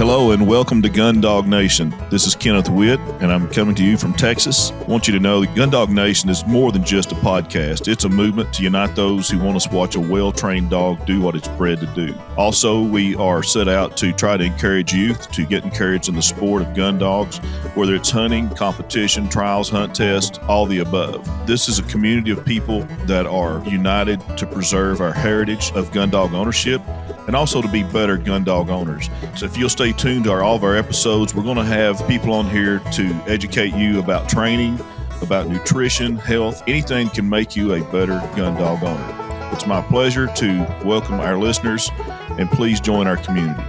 Hello and welcome to Gundog Nation. This is Kenneth Witt, and I'm coming to you from Texas. I want you to know that Gundog Nation is more than just a podcast. It's a movement to unite those who want us to watch a well-trained dog do what it's bred to do. Also, we are set out to try to encourage youth to get encouraged in the sport of gun dogs, whether it's hunting, competition, trials, hunt tests, all the above. This is a community of people that are united to preserve our heritage of gun dog ownership and also to be better gun dog owners. So if you'll stay tuned to all of our episodes, we're going to have people on here to educate you about training, about nutrition, health, anything can make you a better gun dog owner. It's my pleasure to welcome our listeners, and please join our community.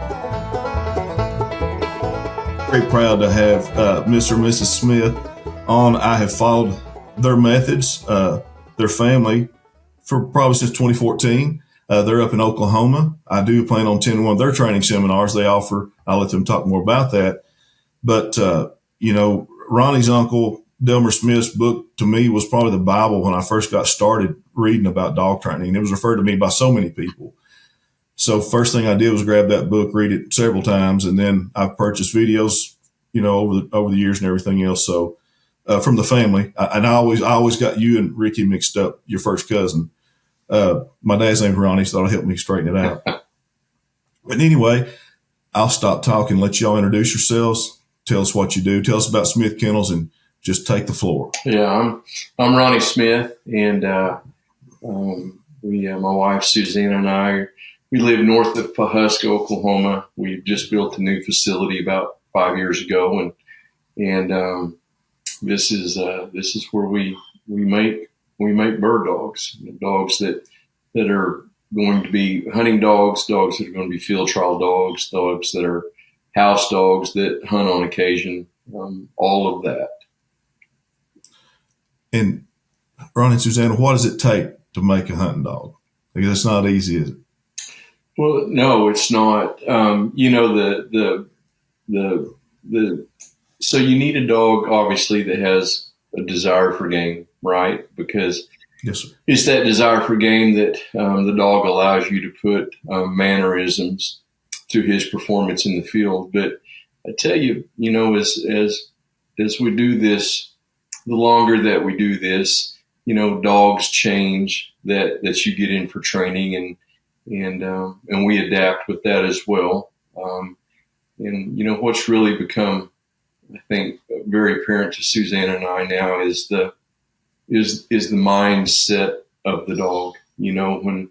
Very proud to have Mr. and Mrs. Smith on. I have followed their methods, their family, for probably since 2014. They're up in Oklahoma. I do plan on attending one of their training seminars they offer. I'll let them talk more about that. But, Ronnie's uncle, Delmer Smith's book, to me, was probably the Bible when I first got started reading about dog training. It was referred to me by so many people. So first thing I did was grab that book, read it several times, and then I've purchased videos, over the years and everything else. So from the family, and I always got you and Ricky mixed up, your first cousin. My dad's name's Ronnie, so that'll help me straighten it out. But anyway, I'll stop talking, let y'all introduce yourselves, tell us what you do, tell us about Smith Kennels, and just take the floor. Yeah, I'm Ronnie Smith, and my wife Susanna and I, we live north of Pawhuska, Oklahoma. We just built a new facility about 5 years ago, and this is where we make bird dogs that are going to be hunting dogs that are going to be field trial dogs that are house dogs that hunt on occasion, all of that. And Ronnie and Susanna, what does it take to make a hunting dog? Because it's not easy, is it? Well, no, it's not. So you need a dog, obviously, that has a desire for game, right? Because yes, sir. It's that desire for game that the dog allows you to put mannerisms to his performance in the field. But I tell you, as we do this, the longer that we do this, dogs change that you get in for training, and we adapt with that as well. What's really become, I think, very apparent to Susanna and I now is the mindset of the dog. When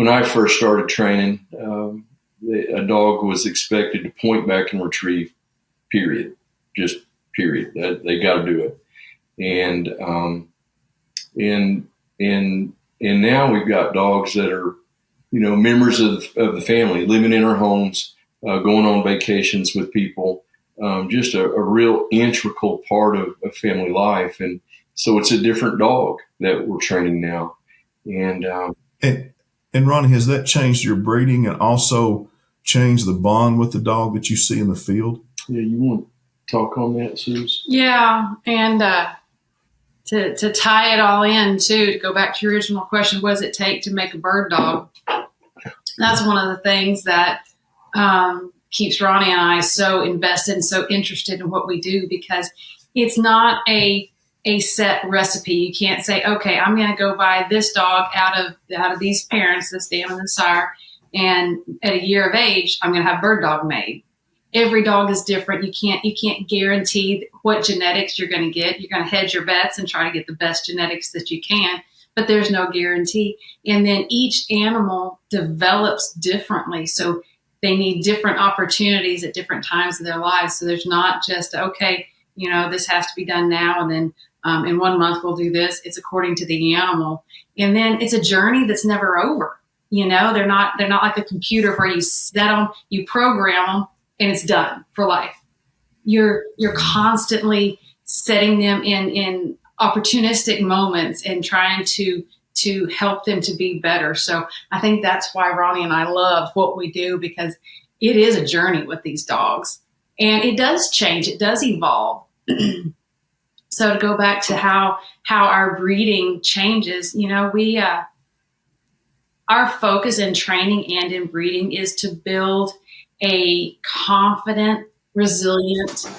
I first started training, a dog was expected to point back and retrieve, period. Just period. They got to do it. And now we've got dogs that are, members of the family, living in our homes, going on vacations with people, just a real integral part of family life. And so it's a different dog that we're training now. And Ronnie, has that changed your breeding and also changed the bond with the dog that you see in the field? Yeah, you want to talk on that, Suze? Yeah, and to tie it all in, too, to go back to your original question, what does it take to make a bird dog? That's one of the things that keeps Ronnie and I so invested and so interested in what we do, because it's not a set recipe. You can't say, okay, I'm going to go buy this dog out of these parents, this dam and this sire, and at a year of age, I'm going to have bird dog made. Every dog is different. You can't guarantee what genetics you're going to get. You're going to hedge your bets and try to get the best genetics that you can, but there's no guarantee. And then each animal develops differently. So they need different opportunities at different times of their lives. So there's not just, okay, this has to be done now, and then in 1 month we'll do this. It's according to the animal. And then it's a journey that's never over. They're not like a computer where you set them, you program them, and it's done for life. You're constantly setting them in opportunistic moments and trying to help them to be better. So I think that's why Ronnie and I love what we do, because it is a journey with these dogs, and it does change. It does evolve. So to go back to how our breeding changes, our focus in training and in breeding is to build a confident, resilient,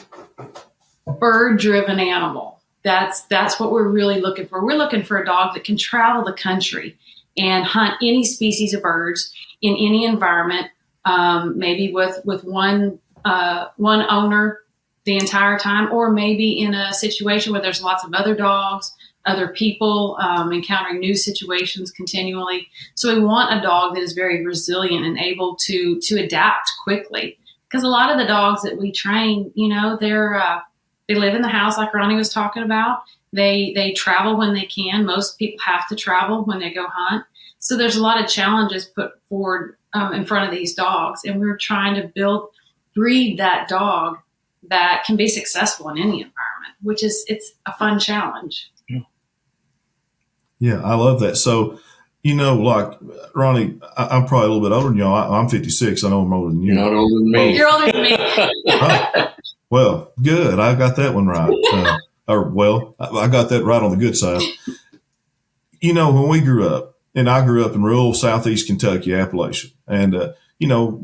bird-driven animal. That's what we're really looking for. We're looking for a dog that can travel the country and hunt any species of birds in any environment, maybe with one owner the entire time, or maybe in a situation where there's lots of other dogs, other people, encountering new situations continually. So we want a dog that is very resilient and able to adapt quickly. Because a lot of the dogs that we train, they live in the house, like Ronnie was talking about. They travel when they can. Most people have to travel when they go hunt. So there's a lot of challenges put forward in front of these dogs, and we're trying to breed that dog that can be successful in any environment, it's a fun challenge. Yeah, I love that. So, like Ronnie, I'm probably a little bit older than y'all. I'm 56. I know I'm older than you. You're not older than me. You're older than me. Right. Well, good. I got that one right. I got that right on the good side. When we grew up, and I grew up in rural southeast Kentucky, Appalachia, and, the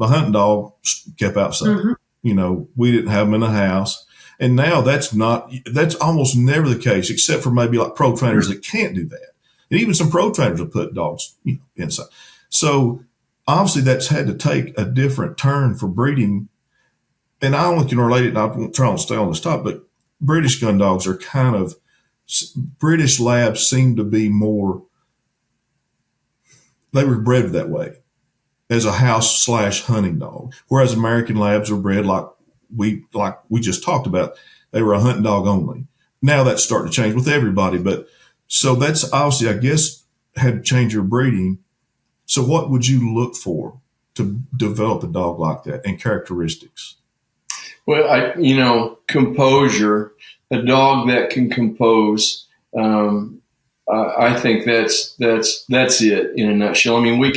hunting dog kept outside. Mm-hmm. We didn't have them in the house. And now that's almost never the case, except for maybe like pro trainers that can't do that. And even some pro trainers will put dogs inside. So obviously that's had to take a different turn for breeding. And I only can relate it, and I won't try to stay on this topic, but British gun dogs are British labs seem to be more, they were bred that way as a house/hunting dog, whereas American labs are bred like we just talked about. They were a hunting dog only. Now that's starting to change with everybody, but so that's obviously, I guess, had to change your breeding. So what would you look for to develop a dog like that and characteristics? Well, composure, a dog that can compose. I think that's it in a nutshell. I mean, we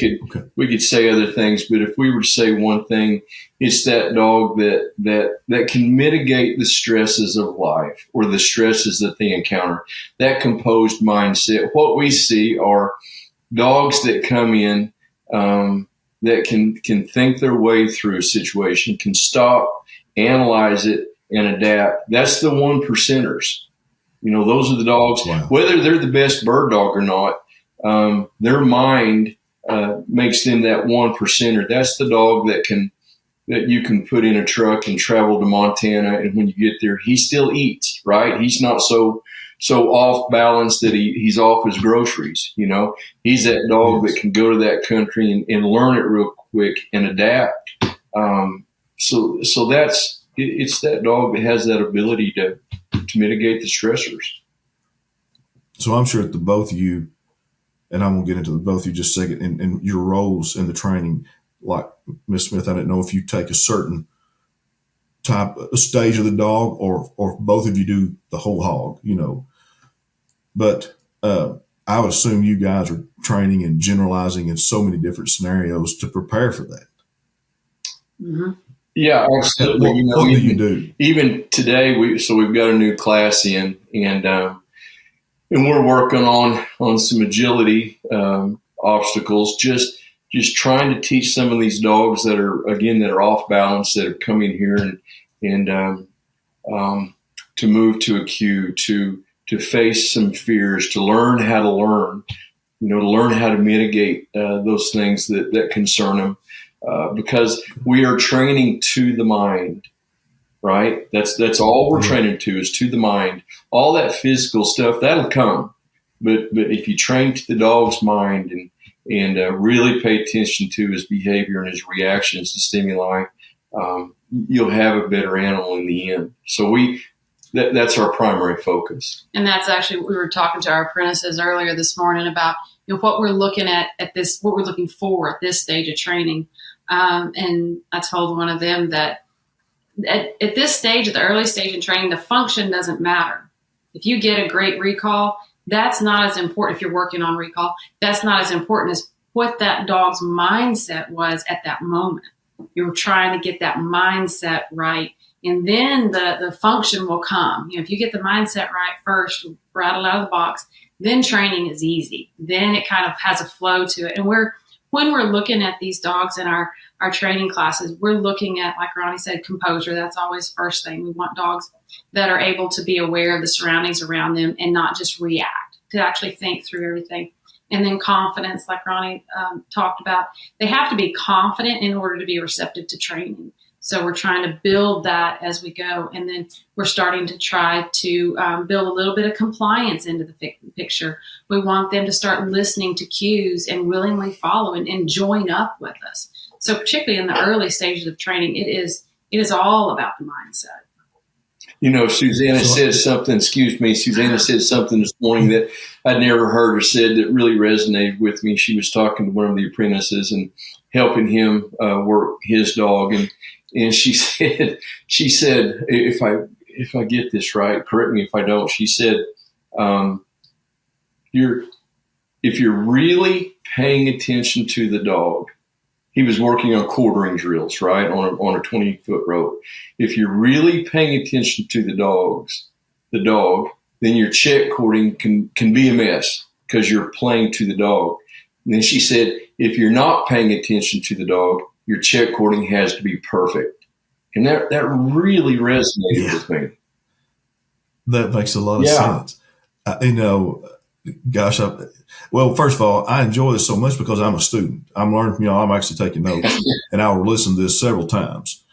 could say other things, but if we were to say one thing, it's that dog that can mitigate the stresses of life or the stresses that they encounter. That composed mindset. What we see are dogs that come in that can think their way through a situation, can stop, analyze it, and adapt. That's the 1%ers. Those are the dogs, wow. Whether they're the best bird dog or not, their mind makes them that 1%er. That's the dog that you can put in a truck and travel to Montana, and when you get there, he still eats, right? He's not so off balance that he's off his groceries. He's that dog that can go to that country and learn it real quick and adapt. So it's that dog that has that ability to mitigate the stressors. So I'm sure that the both of you, and I'm going to get into the both of you just a second, in your roles in the training, like Ms. Smith, I didn't know if you take a certain stage of the dog or both of you do the whole hog, But I would assume you guys are training and generalizing in so many different scenarios to prepare for that. Mm-hmm. Yeah, absolutely. What do you do? Even today, we've got a new class in, and we're working on some agility obstacles. Just trying to teach some of these dogs that are off balance, that are coming here and to move to a cue, to face some fears, to learn how to learn, to learn how to mitigate those things that concern them. Because we are training to the mind, right? That's all we're training to, is to the mind. All that physical stuff, that'll come. But if you train to the dog's mind and really pay attention to his behavior and his reactions to stimuli, you'll have a better animal in the end. So that's our primary focus. And that's actually, we were talking to our apprentices earlier this morning about what we're looking at this, what we're looking for at this stage of training. And I told one of them that at this stage, at the early stage in training, the function doesn't matter. If you get a great recall, that's not as important. If you're working on recall, that's not as important as what that dog's mindset was at that moment. You're trying to get that mindset right. And then the function will come. If you get the mindset right first, rattle out of the box, then training is easy. Then it kind of has a flow to it. And we're when we're looking at these dogs in our training classes, we're looking at, like Ronnie said, composure. That's always first thing. We want dogs that are able to be aware of the surroundings around them and not just react, to actually think through everything. And then confidence, like Ronnie talked about. They have to be confident in order to be receptive to training. So we're trying to build that as we go. And then we're starting to try to build a little bit of compliance into the picture. We want them to start listening to cues and willingly follow and join up with us. So particularly in the early stages of training, it is all about the mindset. Susanna said something this morning that I'd never heard her said that really resonated with me. She was talking to one of the apprentices and helping him work his dog. And she said, if I get this right, correct me if I don't. She said, if you're really paying attention to the dog, he was working on quartering drills, right, on a 20-foot rope. If you're really paying attention to the dog, then your check cording can be a mess because you're playing to the dog. And then she said, if you're not paying attention to the dog, your check cording has to be perfect. And that really resonated with me. That makes a lot of sense. Well, first of all, I enjoy this so much because I'm a student. I'm learning, I'm actually taking notes, and I will listen to this several times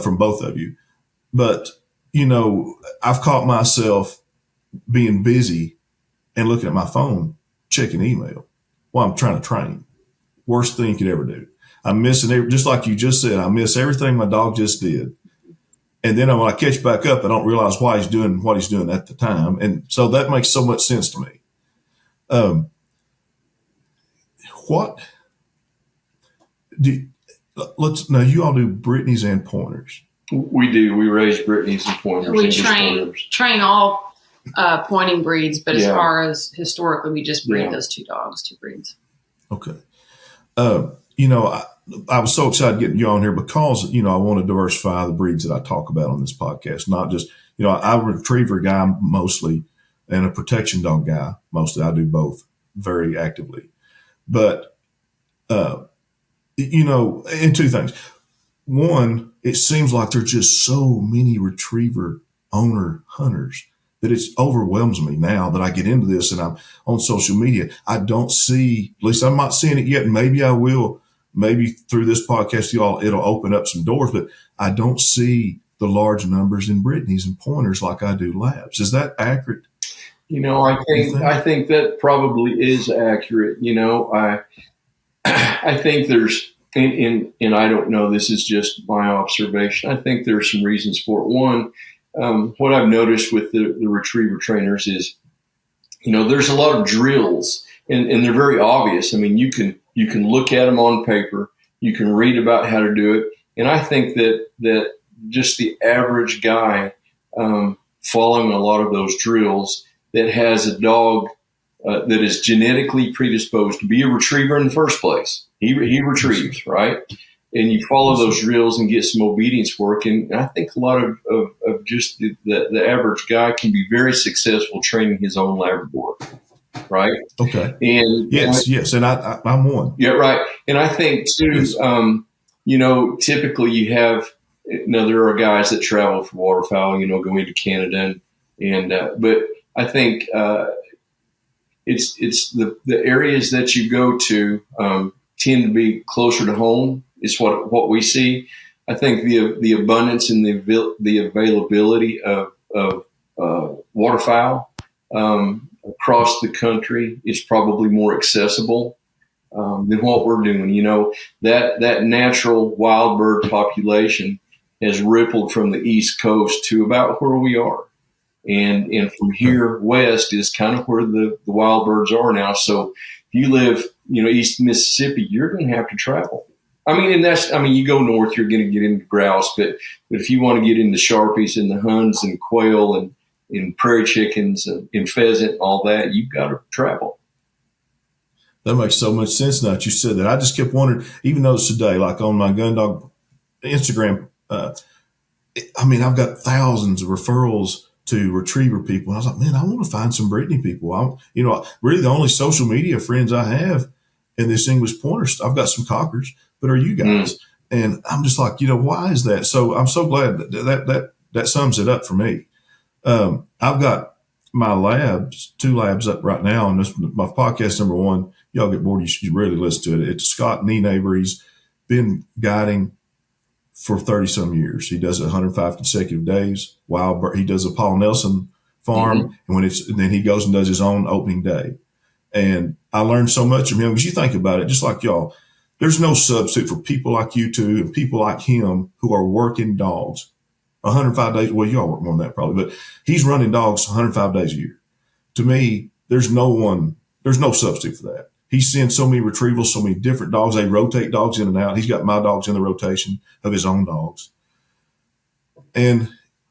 from both of you. But, I've caught myself being busy and looking at my phone, checking email while I'm trying to train. Worst thing you could ever do. I'm missing, just like you just said, I miss everything my dog just did. And then when I catch back up, I don't realize why he's doing what he's doing at the time. And so that makes so much sense to me. Now you all do Brittanys and Pointers. We do. We raise Brittanys and Pointers. We train all pointing breeds, but as far as historically, we just breed those two breeds. Okay. I was so excited getting you on here because, I want to diversify the breeds that I talk about on this podcast. Not just, I'm a retriever guy mostly and a protection dog guy mostly. I do both very actively. But, and two things. One, it seems like there's just so many retriever owner hunters that it overwhelms me now that I get into this and I'm on social media. I don't see, at least I'm not seeing it yet. Maybe I will. Maybe through this podcast, it'll open up some doors, but I don't see the large numbers in Brittanys and Pointers like I do labs. Is that accurate? I think that probably is accurate. I think there's, and I don't know, this is just my observation. I think there's some reasons for it. One, what I've noticed with the retriever trainers is, there's a lot of drills and they're very obvious. I mean, you can look at them on paper, you can read about how to do it. And I think that just the average guy following a lot of those drills that has a dog that is genetically predisposed to be a retriever in the first place. He retrieves, right? And you follow those drills and get some obedience work. And I think a lot of just the average guy can be very successful training his own Labrador, right? Okay. And yes. And I'm one. Yeah, right. And I think too, typically you have, there are guys that travel for waterfowl, going to Canada but I think it's the areas that you go to tend to be closer to home is what we see. I think the abundance and the availability of waterfowl across the country is probably more accessible than what we're doing. That natural wild bird population has rippled from the East Coast to about where we are. And from here west is kind of where the wild birds are now. So if you live, east Mississippi, you're going to have to travel. You go north, you're going to get into grouse, but if you want to get into sharpies and the huns and quail and prairie chickens and pheasant and all that, you've got to travel. That makes so much sense now that you said that. I just kept wondering, even though it's today, like on my Gundog Instagram, I've got thousands of referrals to retriever people. And I was like, man, I want to find some Brittany people. Really the only social media friends I have and this English pointer, I've got some cockers, but are you guys? And I'm just like, why is that? So I'm so glad that sums it up for me. I've got my labs, 2 labs up right now, and this my podcast number 1. Y'all get bored, you should really listen to it. It's Scott Nienaber. He's been guiding for 30 some years. He does it 105 consecutive days. He does a Paul Nelson farm, and then he goes and does his own opening day. And I learned so much from him, because you think about it, just like y'all, there's no substitute for people like you two and people like him who are working dogs 105 days. Well, y'all work more than that probably, but he's running dogs 105 days a year. To me, there's no substitute for that. He's seeing so many retrievals, so many different dogs. They rotate dogs in and out. He's got my dogs in the rotation of his own dogs. And,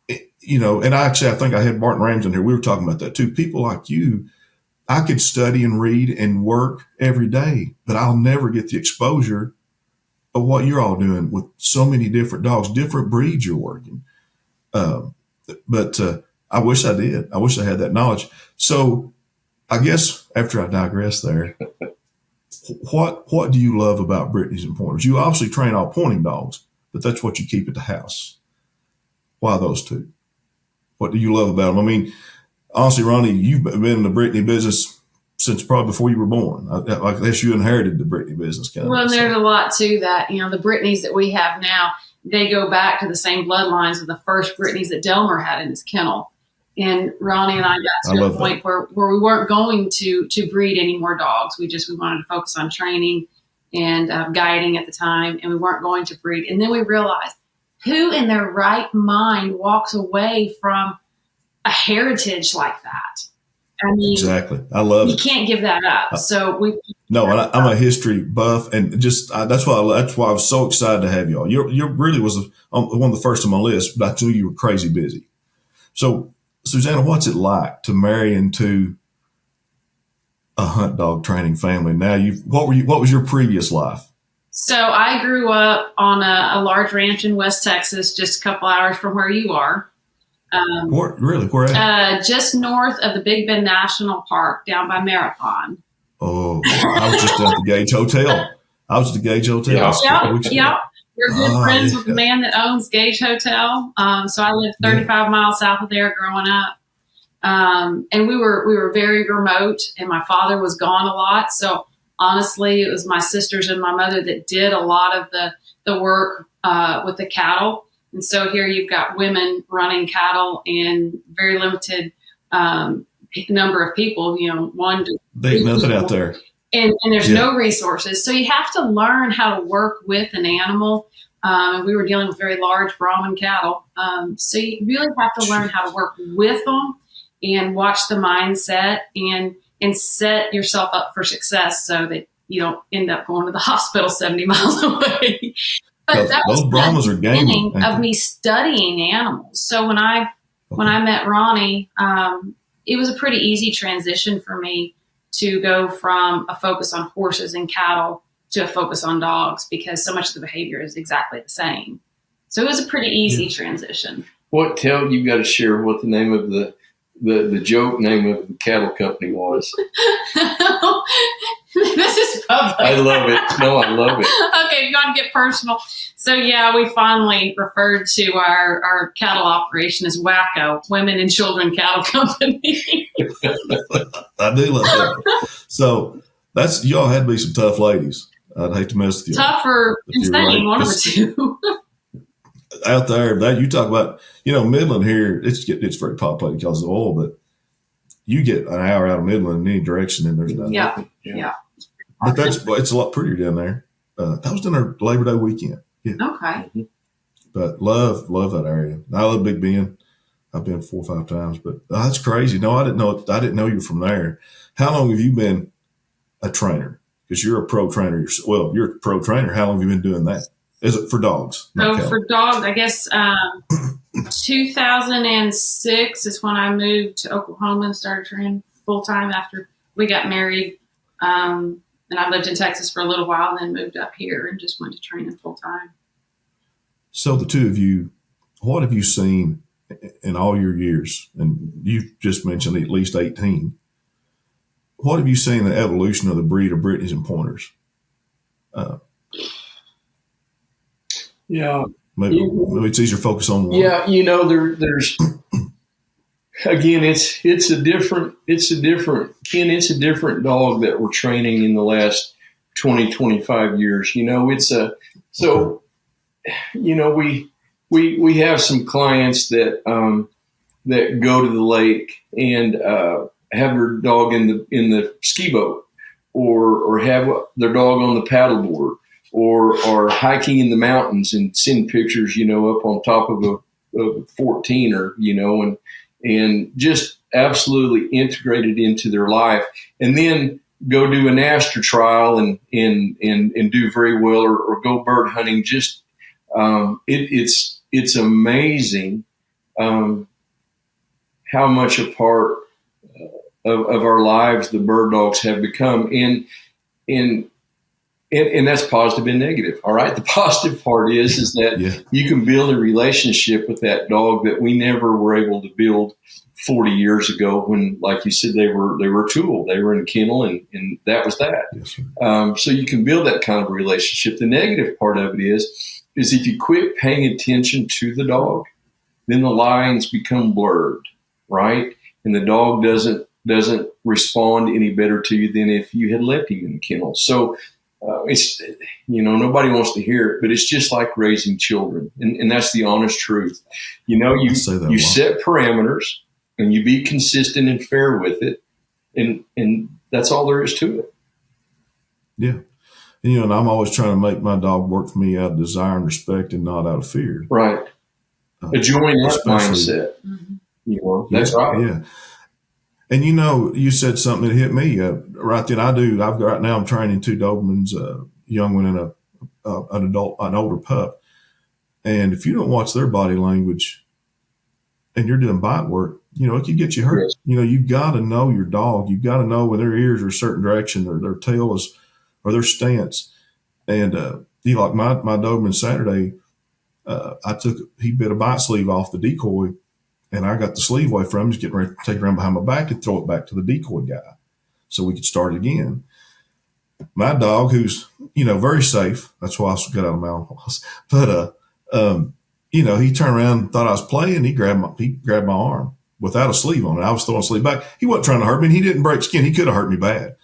and I think I had Martin Rams in here. We were talking about that too. People like you, I could study and read and work every day, but I'll never get the exposure of what you're all doing with so many different dogs, different breeds you're working. But I wish I did. I wish I had that knowledge. So I guess after I digress there, what do you love about Brittanys and Pointers? You obviously train all pointing dogs, but that's what you keep at the house. Why those two? What do you love about them? I mean, honestly, Ronnie, you've been in the Brittany business since probably before you were born. I guess you inherited the Brittany business kind of. Well, there's a lot to that. The Brittany's that we have now, they go back to the same bloodlines of the first Brittany's that Delmer had in his kennel. And Ronnie and I got to a point where we weren't going to breed any more dogs. We wanted to focus on training and guiding at the time, and we weren't going to breed. And then we realized, who in their right mind walks away from a heritage like that? I mean, exactly. I love it. You can't give that up. I'm a history buff, and that's why I was so excited to have y'all. You really was one of the first on my list, but I knew you were crazy busy. So, Susanna, what's it like to marry into a hunt dog training family? Now, what was your previous life? So I grew up on a large ranch in West Texas, just a couple hours from where you are. Where at? Just north of the Big Bend National Park, down by Marathon. Oh, I was just at the Gage Hotel. Yep. We're good friends with the man that owns Gage Hotel. So I lived 35 miles south of there growing up. And we were very remote, and my father was gone a lot. So honestly, it was my sisters and my mother that did a lot of the work with the cattle. And so here you've got women running cattle and very limited number of people, There's nothing out there. And there's no resources. So you have to learn how to work with an animal. We were dealing with very large Brahman cattle. So you really have to learn how to work with them and watch the mindset and set yourself up for success so that you don't end up going to the hospital 70 miles away. But that was Brahmas are gaming of me studying animals. So when I met Ronnie, it was a pretty easy transition for me to go from a focus on horses and cattle to a focus on dogs, because so much of the behavior is exactly the same. So it was a pretty easy transition. You got to share what the name of the joke name of the cattle company was. This is public. I love it. No, I love it. Okay, you want to get personal. So we fondly referred to our cattle operation as WACO, Women and Children Cattle Company. I do love that. So y'all had to be some tough ladies. I'd hate to mess with you. Tough or insane, one of the two. Out there, that you talk about, Midland here, it's very populated because of oil, but you get an hour out of Midland in any direction and there's nothing. Yeah. But it's a lot prettier down there. That was during our Labor Day weekend. Yeah. Okay. But love that area. I love Big Bend. I've been 4 or 5 times, but that's crazy. No, I didn't know you were from there. How long have you been a trainer? Because you're a pro trainer. You're a pro trainer. How long have you been doing that? Is it for dogs? For dogs, I guess 2006 is when I moved to Oklahoma and started training full time after we got married. And I lived in Texas for a little while and then moved up here and just went to training full time. So the two of you, what have you seen in all your years? And you just mentioned at least 18. what have you seen in the evolution of the breed of Brittanys and Pointers? Yeah. Maybe it's easier to focus on one. Yeah, there's again, it's a different dog that we're training in the last 20, 25 years. We have some clients that go to the lake and have their dog in the ski boat, or have their dog on the paddleboard, or hiking in the mountains and send pictures, up on top of a 14er, and just absolutely integrated into their life, and then go do an Astra trial and do very well, or go bird hunting. Just it's amazing how much a part of our lives the bird dogs have become, and that's positive and negative. All right. The positive part is that you can build a relationship with that dog that we never were able to build 40 years ago, when, like you said, they were a tool. They were in a kennel, and that was that. Yes, so you can build that kind of relationship. The negative part of it is if you quit paying attention to the dog, then the lines become blurred, right? And the dog doesn't respond any better to you than if you had left him in the kennel. So it's, nobody wants to hear it, but it's just like raising children. And that's the honest truth. You set parameters, and you be consistent and fair with it. And that's all there is to it. Yeah. And I'm always trying to make my dog work for me out of desire and respect, and not out of fear. Right. A join that mindset. That's right. Yeah. And you said something that hit me right then. Right now I'm training 2 Dobermans, a young one and an older pup. And if you don't watch their body language and you're doing bite work, it could get you hurt. Yes. You've got to know your dog. You've got to know when their ears are a certain direction, or their tail is, or their stance. And like my Doberman Saturday, he bit a bite sleeve off the decoy. And I got the sleeve away from him, just getting ready to take it around behind my back and throw it back to the decoy guy so we could start it again. My dog, who's, very safe, that's why I got out of my own house. But, he turned around and thought I was playing. He grabbed my arm without a sleeve on it. I was throwing a sleeve back. He wasn't trying to hurt me, and he didn't break skin. He could have hurt me bad.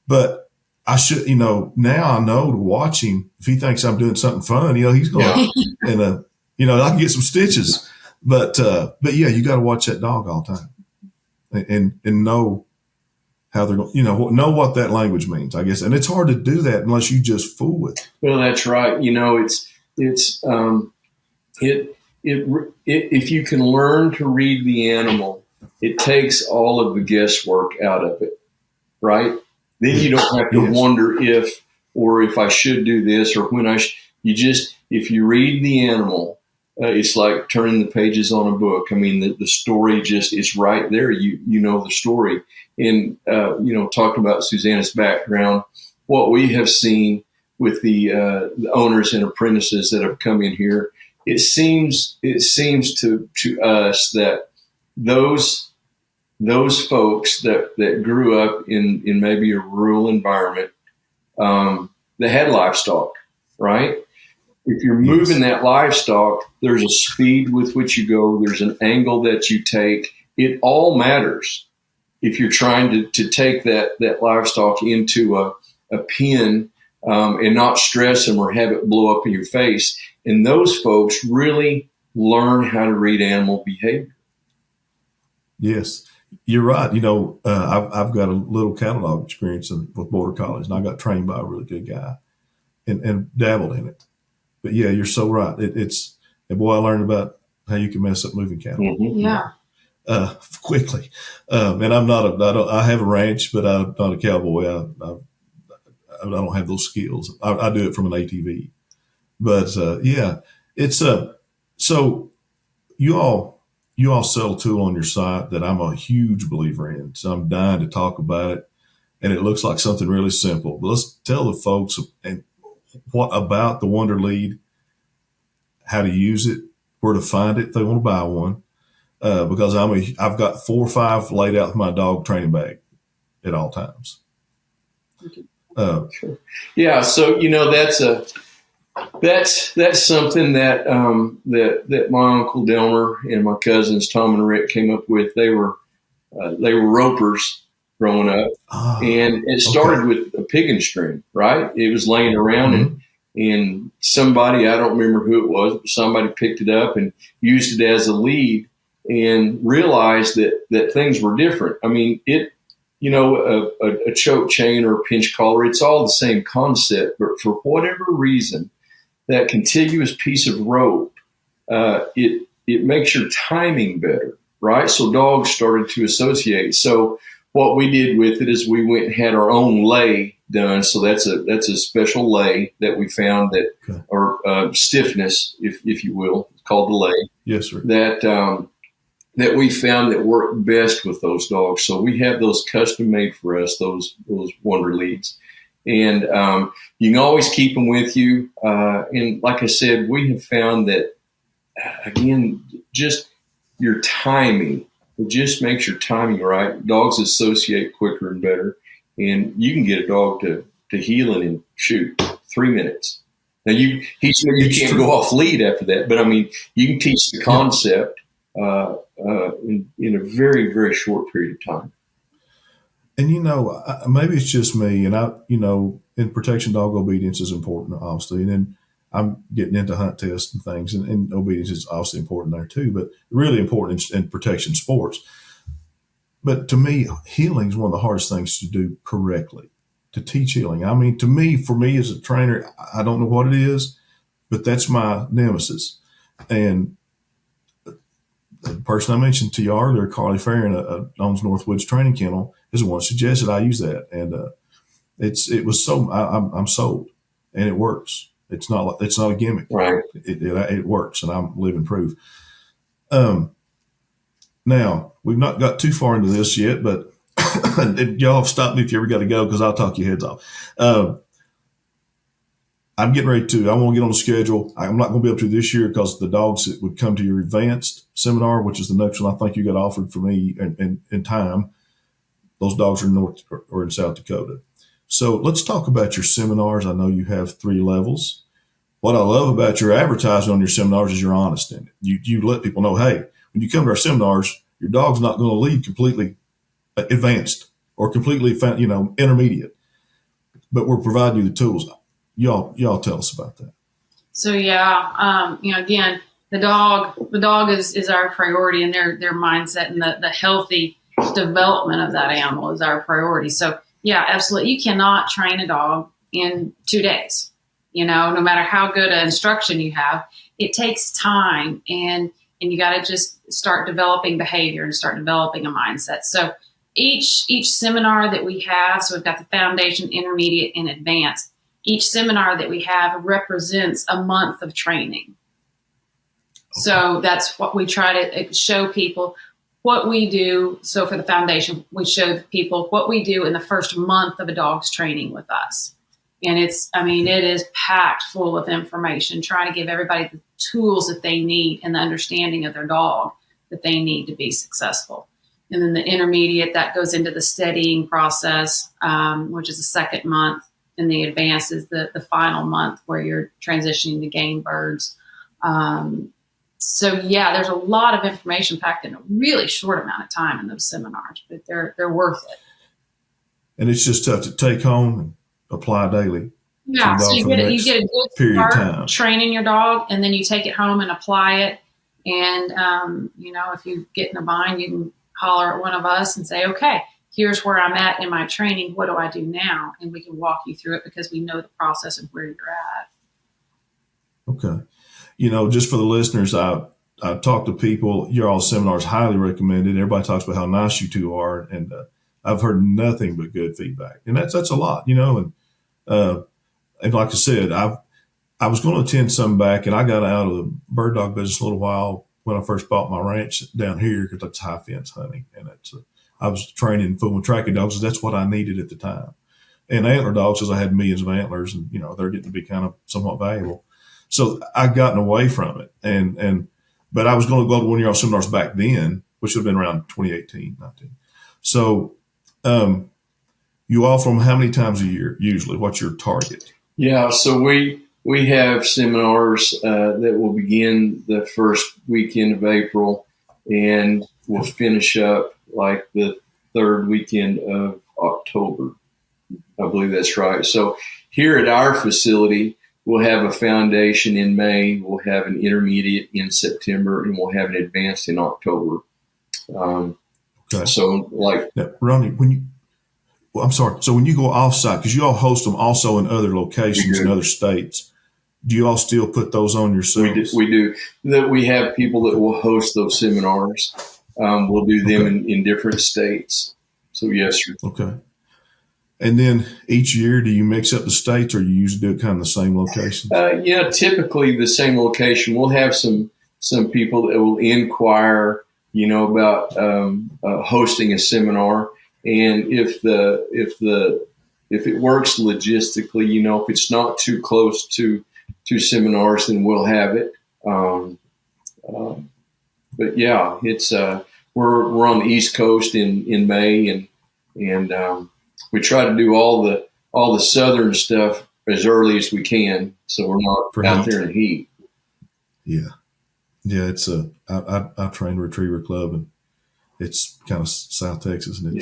But I should, now I know to watch him. If he thinks I'm doing something fun, he's going to, and, I can get some stitches. But yeah, you got to watch that dog all the time, and know how they're going. Know what that language means, I guess. And it's hard to do that unless you just fool with it. Well, that's right. If you can learn to read the animal, it takes all of the guesswork out of it, right? Then you don't have to wonder if I should do this, or when if you read the animal. It's like turning the pages on a book. I mean, the story just is right there. You know the story. And, talking about Susanna's background, what we have seen with the owners and apprentices that have come in here, it seems to us that those folks that grew up in maybe a rural environment, they had livestock, right? If you're moving that livestock, there's a speed with which you go. There's an angle that you take. It all matters. If you're trying to take that livestock into a pen and not stress them or have it blow up in your face. And those folks really learn how to read animal behavior. Yes, you're right. I've got a little cattle dog experience with border collies, and I got trained by a really good guy and dabbled in it. But yeah, you're so right. And boy, I learned about how you can mess up moving cattle. Mm-hmm. Yeah. Quickly. And I have a ranch, but I'm not a cowboy. I don't have those skills. I do it from an ATV. But it's so you all sell a tool on your site that I'm a huge believer in. So I'm dying to talk about it. And it looks like something really simple. But let's tell the folks and what about the Wonder Lead, how to use it, where to find it if they want to buy one. Because I've got 4 or 5 laid out in my dog training bag. at all times. Sure. Yeah. So, that's something that that my Uncle Delmer and my cousins Tom and Rick came up with. They were ropers growing up, and it started with a pig and string. Right, it was laying around, and somebody, I don't remember who it was, but somebody picked it up and used it as a lead, and realized that things were different. I mean, a choke chain or a pinch collar, it's all the same concept, but for whatever reason, that contiguous piece of rope, it makes your timing better, right? So dogs started to associate. So what we did with it is we went and had our own lay done. So that's a special lay that we found that, or stiffness, if you will, it's called the lay. Yes, sir. That we found that worked best with those dogs. So we have those custom made for us, those Wonder Leads. And you can always keep them with you. And like I said, we have found that, again, just your timing, it just makes your timing right. Dogs associate quicker and better. And you can get a dog to healing in 3 minutes. Now, you can't go off lead after that, but I mean, you can teach the concept in a very, very short period of time. And, maybe it's just me, and in protection, dog obedience is important, obviously. And then I'm getting into hunt tests and things, and obedience is obviously important there too, but really important in protection sports. But to me, healing is one of the hardest things to do correctly, to teach healing. I mean, for me as a trainer, I don't know what it is, but that's my nemesis. And the person I mentioned to you earlier, Carly Farron, owns Northwoods Training Kennel, is the one who suggested I use that. And I'm sold, and it works. It's not a gimmick. Right. It works, and I'm living proof. Now, we've not got too far into this yet, but y'all stop me if you ever got to go, because I'll talk your heads off. I'm getting ready I want to get on the schedule. I'm not going to be able to this year because the dogs that would come to your advanced seminar, which is the next one I think you got offered for me in time, those dogs are in North or in South Dakota. So let's talk about your seminars. I know you have 3 levels. What I love about your advertising on your seminars is you're honest in it. You let people know, hey, when you come to our seminars, your dog's not going to lead completely advanced or completely, intermediate, but we're providing you the tools. Y'all tell us about that. So again, the dog is our priority, and their mindset and the healthy development of that animal is our priority. So yeah, absolutely. You cannot train a dog in 2 days. No matter how good an instruction you have, it takes time, and you got to just start developing behavior and start developing a mindset. So each seminar that we have, so we've got the foundation, intermediate, and advanced. Each seminar that we have represents a month of training. So that's what we try to show people what we do. So for the foundation, we show people what we do in the first month of a dog's training with us. And it is packed full of information, trying to give everybody the tools that they need and the understanding of their dog that they need to be successful. And then the intermediate, that goes into the steadying process, which is the second month. And the advanced is the final month where you're transitioning to game birds. There's a lot of information packed in a really short amount of time in those seminars, but they're worth it. And it's just tough to take home and apply daily. Yeah, so you get a good start training your dog, and then you take it home and apply it. And, if you get in a bind, you can holler at one of us and say, okay, here's where I'm at in my training. What do I do now? And we can walk you through it because we know the process and where you're at. Okay. Just for the listeners, I talk to people. Your all seminars highly recommended. Everybody talks about how nice you two are, and I've heard nothing but good feedback, and that's a lot, And like I said, I was going to attend some back, and I got out of the bird dog business a little while when I first bought my ranch down here because that's high fence hunting, and I was training full and tracking dogs, and that's what I needed at the time. And antler dogs, because I had millions of antlers, and they're getting to be kind of somewhat valuable. So I'd gotten away from it, but I was going to go to one of your seminars back then, which would have been around 2018, 19. So You offer them how many times a year usually? What's your target? Yeah, so we have seminars that will begin the first weekend of April, and we'll finish up like the third weekend of October. I believe that's right. So here at our facility, we'll have a foundation in May, we'll have an intermediate in September, and we'll have an advanced in October. Okay. So like now, Ronnie, I'm sorry. So when you go off-site, because you all host them also in other locations in other states, do you all still put those on yourselves? We do. We have people that will host those seminars. We'll do them in different states. So yes, sir. Okay. And then each year, do you mix up the states, or you usually do it kind of the same locations? Yeah, typically the same location. We'll have some people that will inquire, about hosting a seminar, and if it works logistically, if it's not too close to seminars, then we'll have it. But yeah, it's we're on the East Coast in May, and we try to do all the southern stuff as early as we can, so we're not out there in the heat. Yeah. It's I train Retriever Club, and it's kind of South Texas, and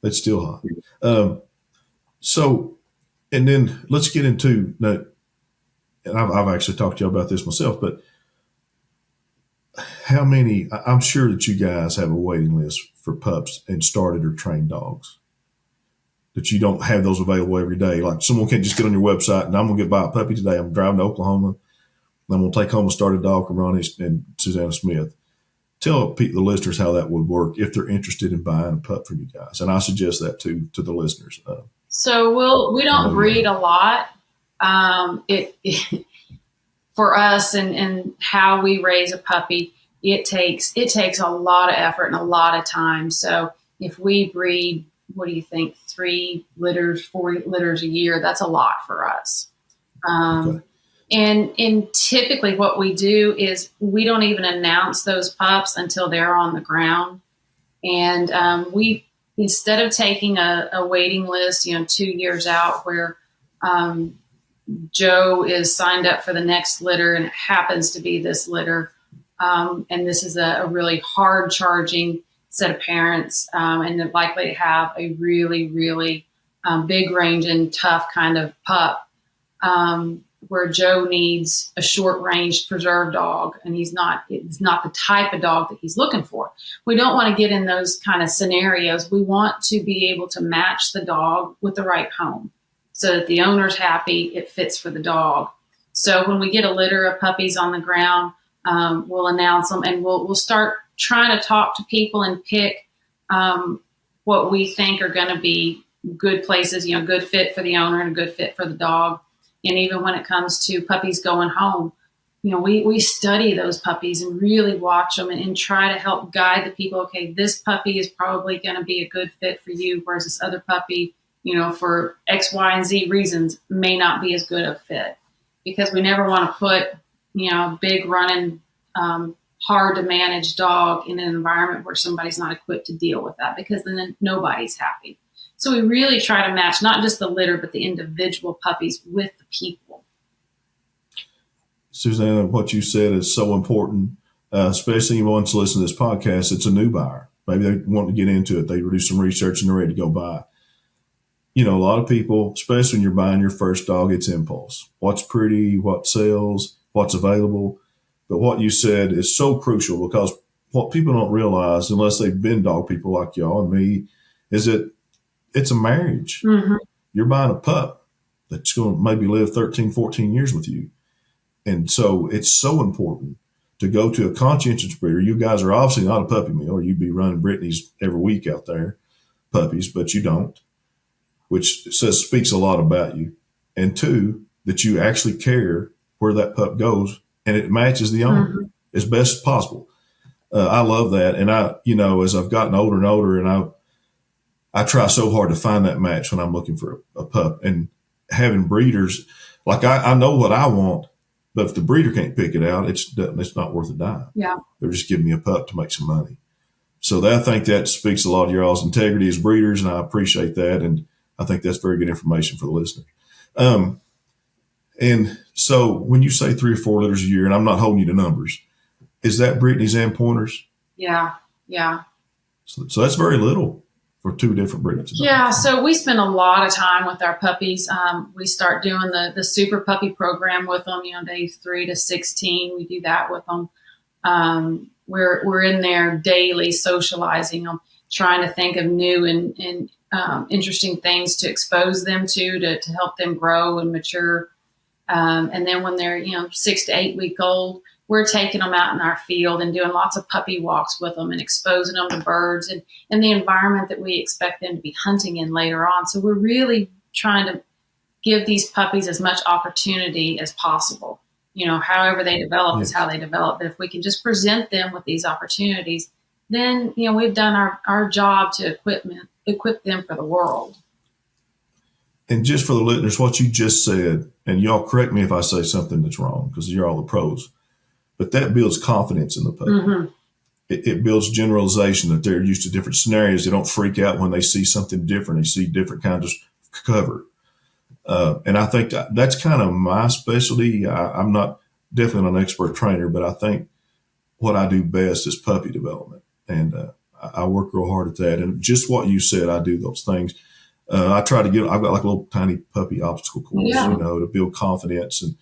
it's still hot. So, and then let's get into that. And I've actually talked to you about this myself, but how many? I'm sure that you guys have a waiting list for pups and started or trained dogs. That you don't have those available every day. Like someone can't just get on your website and I'm gonna get buy a puppy today. I'm driving to Oklahoma. I'm gonna take home a started dog from Ronnie and Susanna Smith. Tell the listeners how that would work if they're interested in buying a pup from you guys. And I suggest that to the listeners. So we don't breed a lot. For us and how we raise a puppy, it takes a lot of effort and a lot of time. So if we breed, what do you think, 3 litters, 4 litters a year, that's a lot for us. And typically what we do is we don't even announce those pups until they're on the ground. And we, instead of taking a waiting list, 2 years out where Joe is signed up for the next litter and it happens to be this litter, and this is a really hard charging set of parents, and they're likely to have a really, really big range and tough kind of pup, where Joe needs a short range preserve dog, and it's not the type of dog that he's looking for. We don't want to get in those kind of scenarios. We want to be able to match the dog with the right home so that the owner's happy, it fits for the dog. So when we get a litter of puppies on the ground, we'll announce them, and we'll start trying to talk to people and pick what we think are going to be good places, good fit for the owner and a good fit for the dog. And even when it comes to puppies going home, we study those puppies and really watch them and try to help guide the people. Okay, this puppy is probably going to be a good fit for you, whereas this other puppy, for X, Y, and Z reasons may not be as good a fit, because we never want to put, a big running, hard to manage dog in an environment where somebody's not equipped to deal with that, because then nobody's happy. So we really try to match not just the litter, but the individual puppies with the people. Susanna, what you said is so important, especially once you listen to this podcast. It's a new buyer. Maybe they want to get into it. They do some research and they're ready to go buy. A lot of people, especially when you're buying your first dog, it's impulse. What's pretty, what sells, what's available. But what you said is so crucial, because what people don't realize, unless they've been dog people like y'all and me, is that it's a marriage. Mm-hmm. You're buying a pup that's going to maybe live 13, 14 years with you. And so it's so important to go to a conscientious breeder. You guys are obviously not a puppy mill, or you'd be running Brittanys every week out there, puppies, but you don't, which speaks a lot about you. And 2, that you actually care where that pup goes, and it matches the owner as best as possible. I love that. And as I've gotten older and older, and I try so hard to find that match when I'm looking for a pup, and having breeders, like I know what I want, but if the breeder can't pick it out, it's not worth a dime. Yeah. They're just giving me a pup to make some money. So that, I think that speaks a lot of y'all's integrity as breeders, and I appreciate that. And I think that's very good information for the listener. And so when you say 3 or 4 litters a year, and I'm not holding you to numbers, is that Brittanys and Pointers? Yeah. So that's very little for 2 different breeds. Yeah, so we spend a lot of time with our puppies. We start doing the super puppy program with them, days 3 to 16. We do that with them. We're in there daily socializing them, trying to think of new and interesting things to expose them to help them grow and mature. And then when they're 6 to 8 week old, we're taking them out in our field and doing lots of puppy walks with them and exposing them to birds and the environment that we expect them to be hunting in later on. So we're really trying to give these puppies as much opportunity as possible. However they develop is how they develop. But if we can just present them with these opportunities, then, we've done our job to equip them for the world. And just for the listeners, what you just said, and y'all correct me if I say something that's wrong, because you're all the pros, but that builds confidence in the puppy. Mm-hmm. It builds generalization, that they're used to different scenarios. They don't freak out when they see something different. They see different kinds of cover. And I think that's kind of my specialty. I'm definitely not an expert trainer, but I think what I do best is puppy development. And I work real hard at that. And just what you said, I do those things. I try to I've got like a little tiny puppy obstacle course, to build confidence and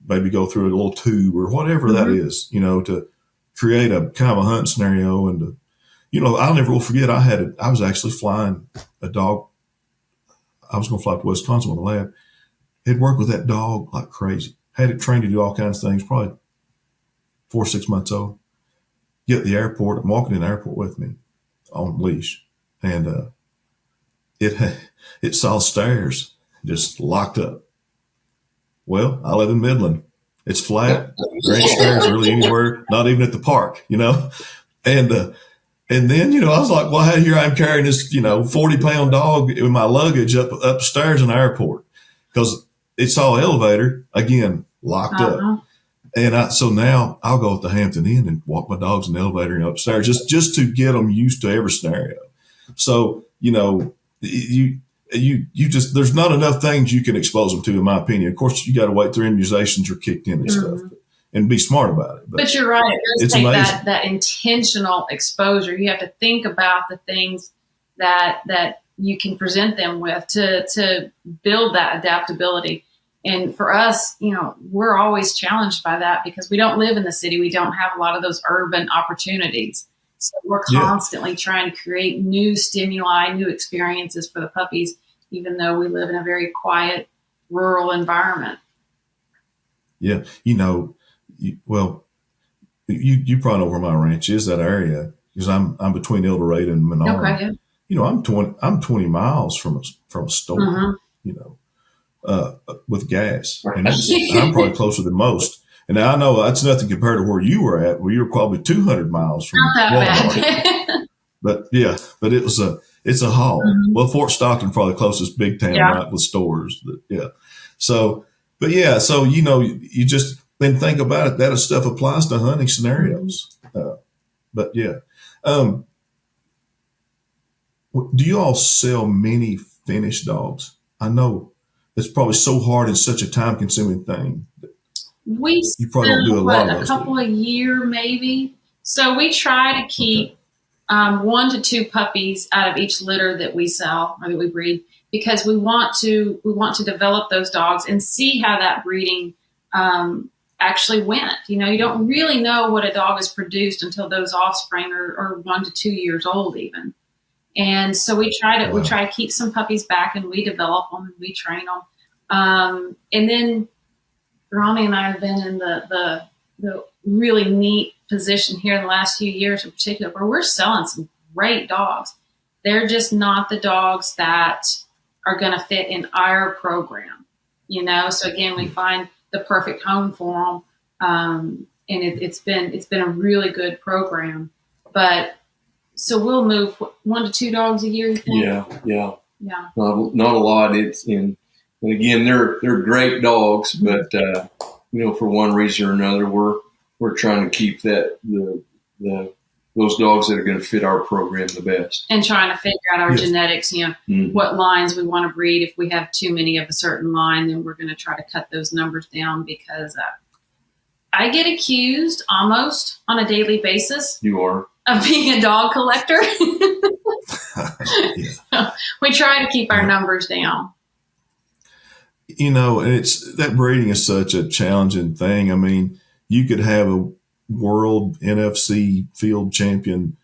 maybe go through a little tube or whatever that is, to create a kind of a hunt scenario. And, I'll never will forget, I was actually flying a dog. I was going to fly to Wisconsin with a lab. Had worked with that dog like crazy. Had it trained to do all kinds of things, probably 4 or 6 months old. Get at the airport. I'm walking in the airport with me on leash. And it saw stairs, just locked up. Well, I live in Midland. It's flat. There ain't stairs really anywhere, not even at the park, And then, I was like, well, here I'm carrying this, 40-pound dog with my luggage upstairs in the airport because it saw elevator, again, locked up. And so now I'll go at the Hampton Inn and walk my dogs in the elevator and upstairs just to get them used to every scenario. So, you just, there's not enough things you can expose them to, in my opinion. Of course, you got to wait till immunizations are kicked in and stuff. And be smart about it. But you're right. It does take that intentional exposure. You have to think about the things that you can present them with to build that adaptability. And for us, we're always challenged by that because we don't live in the city. We don't have a lot of those urban opportunities. So we're constantly trying to create new stimuli, new experiences for the puppies, even though we live in a very quiet, rural environment. Yeah. You probably know where my ranch is, that area, because I'm between El Dorado and Menard. Okay, yeah. I'm 20 miles from a store, with gas, and I'm probably closer than most. And now I know that's nothing compared to where you were at, where you were probably 200 miles from Walmart. But it's a haul. Well, Fort Stockton probably the closest big town, right, with stores. So you just. Then think about it. That stuff applies to hunting scenarios. Do you all sell many finished dogs? I know it's probably so hard and such a time-consuming thing. You probably don't do a lot of those. A couple a year, maybe. So we try to keep 1 to 2 puppies out of each litter that we sell or that we breed, because we want to develop those dogs and see how that breeding actually went. You don't really know what a dog has produced until those offspring are 1 to 2 years old even. And so we try to keep some puppies back, and we develop them and we train them. And then Ronnie and I have been in the really neat position here in the last few years in particular, where we're selling some great dogs. They're just not the dogs that are going to fit in our program, So again, we find the perfect home for them. And it's been a really good program, but so we'll move 1 to 2 dogs a year. You think? Yeah. Not a lot. And again, they're great dogs, but for one reason or another, we're trying to keep the those dogs that are going to fit our program the best. And trying to figure out our Yes. genetics, what lines we want to breed. If we have too many of a certain line, then we're going to try to cut those numbers down, because I get accused almost on a daily basis You are. of being a dog collector. Yeah. We try to keep our numbers down. And it's that breeding is such a challenging thing. I mean, you could have a world NFC field champion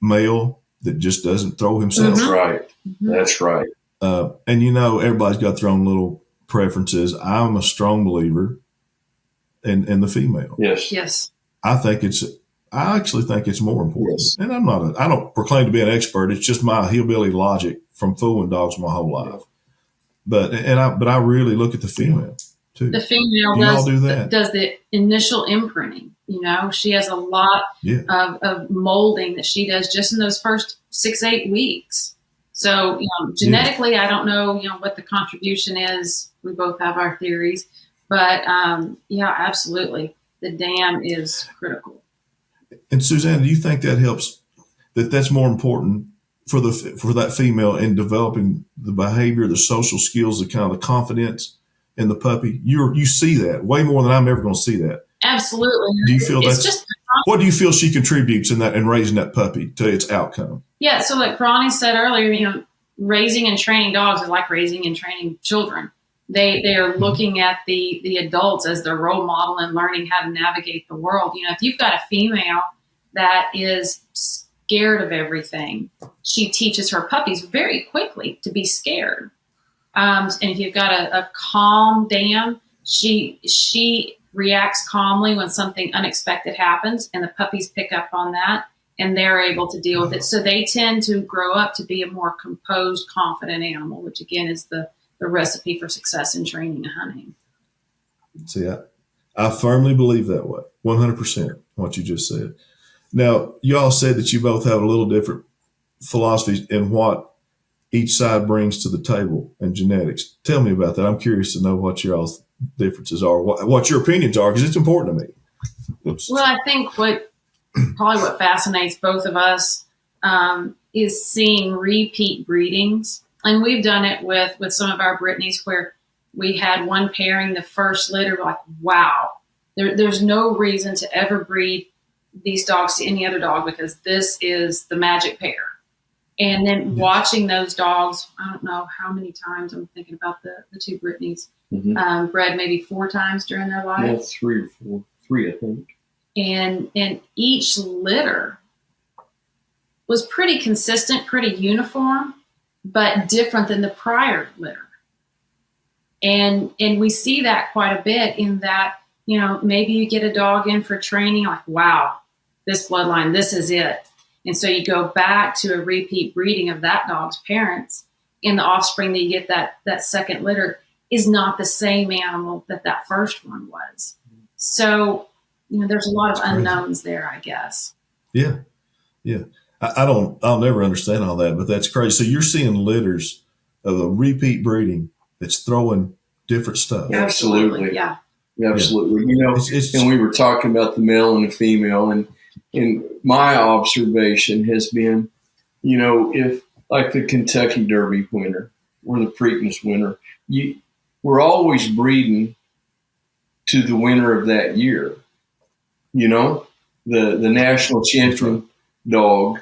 male that just doesn't throw himself. That's right. Mm-hmm. That's right. And everybody's got their own little preferences. I'm a strong believer in the female. Yes. Yes. I actually think it's more important. Yes. And I don't proclaim to be an expert. It's just my hillbilly logic from fooling dogs my whole life. But I really look at the female too. The female You all do that. does the initial imprinting. She has a lot of molding that she does just in those first 6-8 weeks. So, genetically, I don't know, what the contribution is. We both have our theories, but absolutely, the dam is critical. And Susanna, do you think that helps? That's more important for that female in developing the behavior, the social skills, the kind of the confidence in the puppy? You see that way more than I'm ever going to see that. Absolutely. Do you feel it's just what do you feel she contributes in raising that puppy to its outcome? Yeah. So like Ronnie said earlier, raising and training dogs is like raising and training children. They are looking at the adults as their role model and learning how to navigate the world. If you've got a female that is scared of everything, she teaches her puppies very quickly to be scared. And if you've got a calm dam, she reacts calmly when something unexpected happens, and the puppies pick up on that, and they're able to deal with it. So they tend to grow up to be a more composed, confident animal, which again is the recipe for success in training and hunting. See, I firmly believe that way, 100%, what you just said. Now, you all said that you both have a little different philosophies in what each side brings to the table in genetics. Tell me about that. I'm curious to know what your all's differences are, what your opinions are, because it's important to me. Oops. Well, I think what fascinates both of us is seeing repeat breedings. And we've done it with some of our Brittanys, where we had one pairing, the first litter, like, wow, there's no reason to ever breed these dogs to any other dog, because this is the magic pair. And then watching those dogs, I don't know how many times, I'm thinking about the two Brittanys, bred maybe 4 times during their life. Yeah, 3 or 4. 3, I think. And each litter was pretty consistent, pretty uniform, but different than the prior litter. And we see that quite a bit in that, maybe you get a dog in for training, like, wow, this bloodline, this is it. And so you go back to a repeat breeding of that dog's parents, and the offspring that you get that second litter is not the same animal that first one was. So, there's a lot of unknowns there, I guess. Yeah. Yeah. I'll never understand all that, but that's crazy. So you're seeing litters of a repeat breeding that's throwing different stuff. Yeah, absolutely. Yeah. Absolutely. And we were talking about the male and the female, and my observation has been, if like the Kentucky Derby winner or the Preakness winner, we're always breeding to the winner of that year. The national champion dog,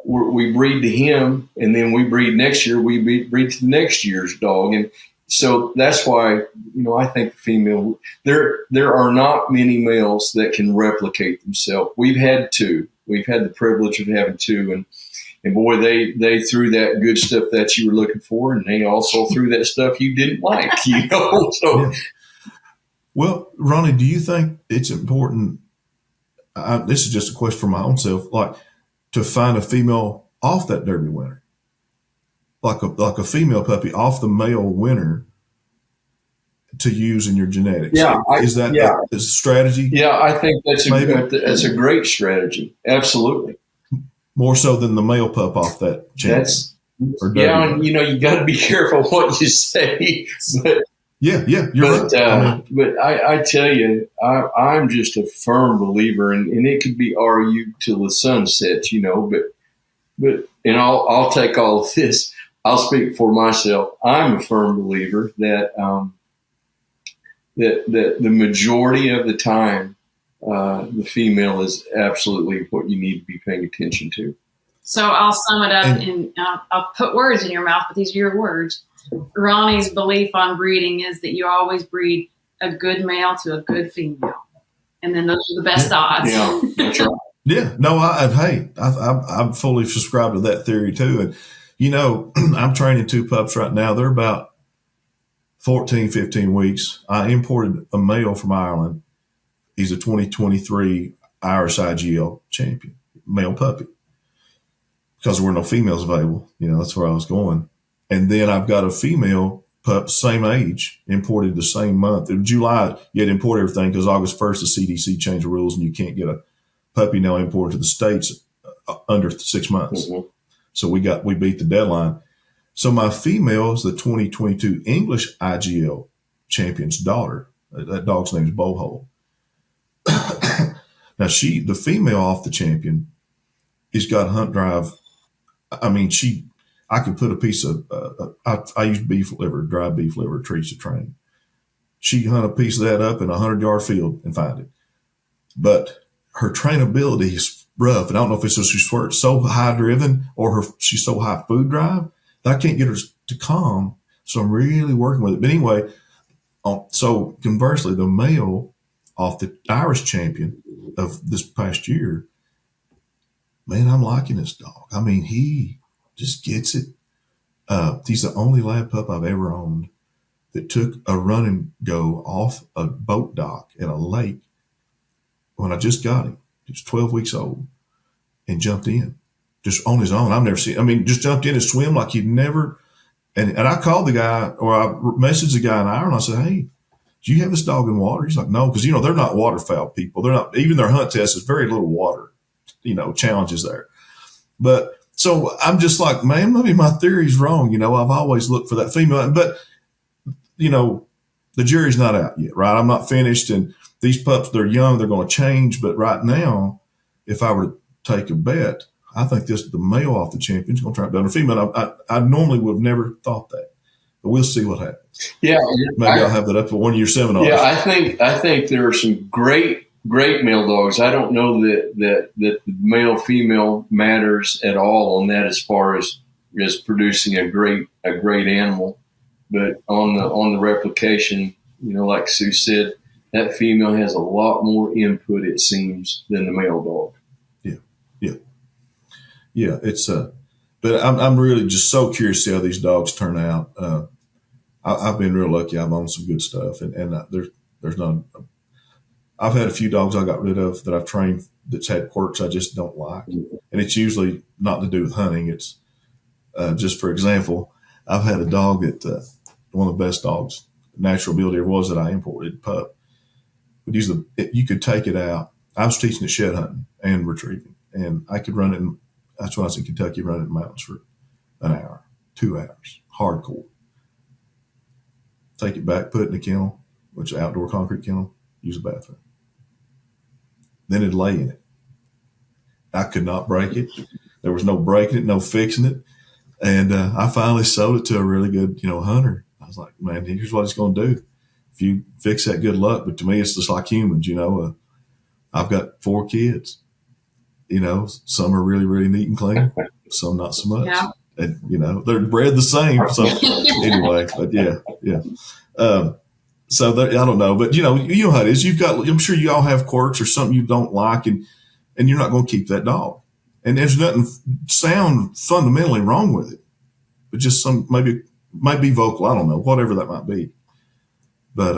we breed to him, and then we breed next year. We breed to the next year's dog, and so that's why I think the female. There are not many males that can replicate themselves. We've had 2. We've had the privilege of having 2, and boy, they threw that good stuff that you were looking for, and they also threw that stuff you didn't like. So. Yeah. Well, Ronnie, do you think it's important? This is just a question for my own self, like to find a female off that Derby winner, like a female puppy off the male winner to use in your genetics. Yeah, is that a strategy? Yeah, I think that's a great strategy. Absolutely, more so than the male pup off that champion. And you got to be careful what you say, but Yeah, you're But right. but I tell you, I'm just a firm believer, and it could be argued till the sun sets, But and I'll take all of this. I'll speak for myself. I'm a firm believer that that the majority of the time, the female is absolutely what you need to be paying attention to. So I'll sum it up, and I'll put words in your mouth, but these are your words. Ronnie's belief on breeding is that you always breed a good male to a good female, and then those are the best odds. Yeah, that's right. Yeah, no, I fully subscribe to that theory too. And, I'm training 2 pups right now. They're about 14, 15 weeks. I imported a male from Ireland. He's a 2023 Irish IGL champion, male puppy, because there were no females available. That's where I was going. And then I've got a female pup, same age, imported the same month. In July, you had to import everything because August 1st, the CDC changed the rules and you can't get a puppy now imported to the States under 6 months. Mm-hmm. So we beat the deadline. So my female is the 2022 English IGL champion's daughter. That dog's name is Bowhole. Now the female off the champion, has got hunt drive. I mean, I could put a piece of, I use dry beef liver treats to train. She hunt a piece of that up in a 100-yard field and find it. But her trainability is rough. And I don't know if it's just she's so high driven or she's so high food drive that I can't get her to calm. So I'm really working with it. But anyway, so conversely, the male off the Irish champion of this past year, man, I'm liking this dog. I mean, he just gets it. He's the only lab pup I've ever owned that took a run and go off a boat dock at a lake when I just got him. He was 12 weeks old and jumped in just on his own. I've never seen, just jumped in and swim like he'd never. And I called the guy, or I messaged the guy in Ireland. I said, hey, do you have this dog in water? He's like, no, because, they're not waterfowl people. They're not, even their hunt test is very little water, challenges there. But so I'm just like, man, maybe my theory's wrong. I've always looked for that female, but, the jury's not out yet, right? I'm not finished. And these pups, they're young, they're going to change. But right now, if I were to take a bet, I think the male off the champion's going to try to beat a female. I normally would have never thought that, but we'll see what happens. Yeah, maybe I'll have that up for one of your seminars. Yeah, I think there are some great male dogs. I don't know that the male female matters at all on that as far as producing a great animal, but on the replication, like Sue said, that female has a lot more input, it seems, than the male dog. Yeah, it's but I'm really just so curious to see how these dogs turn out. I've been real lucky. I've owned some good stuff, and there's none. I've had a few dogs I got rid of that I've trained that's had quirks I just don't like, and it's usually not to do with hunting. It's just, for example, I've had a dog that one of the best dogs, natural ability ever was, that I imported, pup. But you could take it out. I was teaching it shed hunting and retrieving, and I could run it. That's when I was in Kentucky, running in the mountains for an hour, 2 hours, hardcore. Take it back, put it in a kennel, which is an outdoor concrete kennel, use a bathroom. Then it'd lay in it. I could not break it. There was no breaking it, no fixing it. And I finally sold it to a really good, hunter. I was like, man, here's what it's going to do. If you fix that, good luck. But to me, it's just like humans, I've got 4 kids. Some are really, really neat and clean. Some not so much. Yeah. And, they're bred the same. So anyway, but yeah. So I don't know, but you know how it is. I'm sure you all have quirks or something you don't like, and you're not going to keep that dog. And there's nothing sound fundamentally wrong with it, but just some might be vocal. I don't know, whatever that might be. But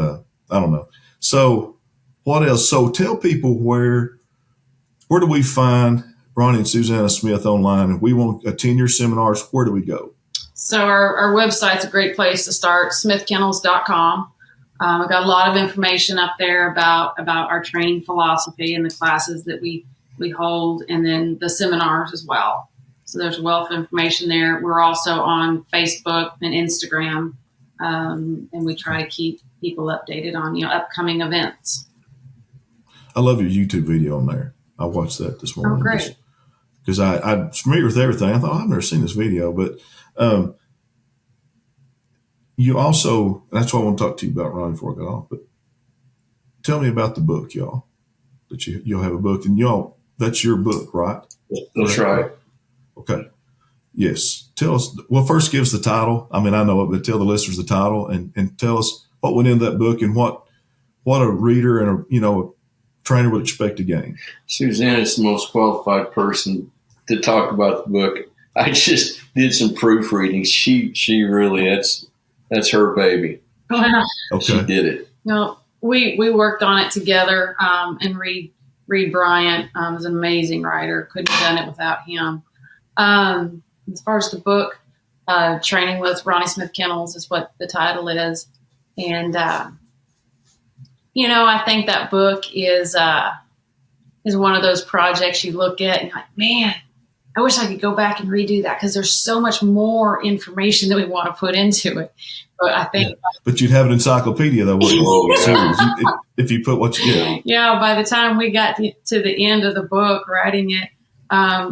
I don't know. So what else? So tell people where do we find Ronnie and Susanna Smith online? If we want to attend your seminars, where do we go? So our website's a great place to start, smithkennels.com. We've got a lot of information up there about our training philosophy and the classes that we hold, and then the seminars as well. So there's a wealth of information there. We're also on Facebook and Instagram. And we try to keep people updated on, upcoming events. I love your YouTube video on there. I watched that this morning. Oh, great. Because I'm familiar with everything. I thought, I've never seen this video. But you also, that's what I want to talk to you about, Ronnie, before I get off. But tell me about the book, y'all. That you'll have a book. And y'all, that's your book, right? That's right. Okay. Yes. Tell us, well, first give us the title. I mean, I know it, but tell the listeners the title and tell us what went into that book and what a reader and a trainer would expect to gain. Susanna's the most qualified person to talk about the book. I just did some proofreading. She really, that's her baby. Wow. Okay. She did it. No, we worked on it together. And Reed Bryant is an amazing writer. Couldn't have done it without him. As far as the book, Training with Ronnie Smith Kennels is what the title is. And, I think that book is one of those projects you look at and you're like, man, I wish I could go back and redo that because there's so much more information that we want to put into it. But I think, but you'd have an encyclopedia though, if you put what you get. Yeah, by the time we got to the end of the book, writing it,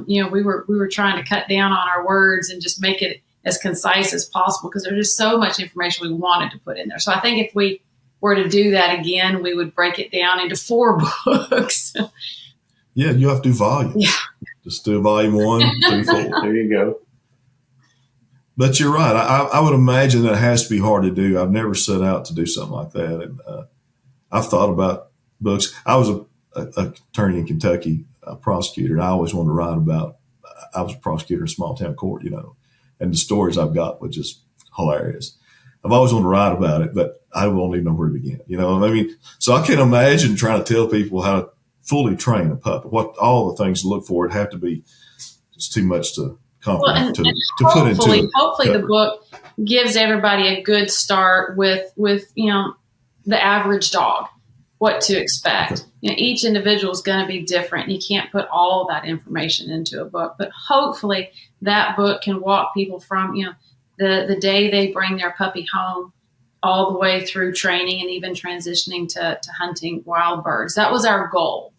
we were trying to cut down on our words and just make it as concise as possible because there's just so much information we wanted to put in there. So I think if we were to do that again, we would break it down into 4 books. Yeah, you have to do volumes. Yeah. Just do volume 1 through 4. There you go. But you're right. I would imagine that it has to be hard to do. I've never set out to do something like that. And I've thought about books. I was a attorney in Kentucky, a prosecutor, and I always wanted to write about, I was a prosecutor in a small town court, and the stories I've got were just hilarious. I've always wanted to write about it, but I won't even know where to begin. I mean? So I can't imagine trying to tell people how to fully train a pup. What all the things to look for, it have to be just too much to comprehend, to put into it. Hopefully the book gives everybody a good start with the average dog, what to expect. Okay. Each individual is going to be different. You can't put all that information into a book, but hopefully that book can walk people from, the day they bring their puppy home all the way through training and even transitioning to hunting wild birds. That was our goal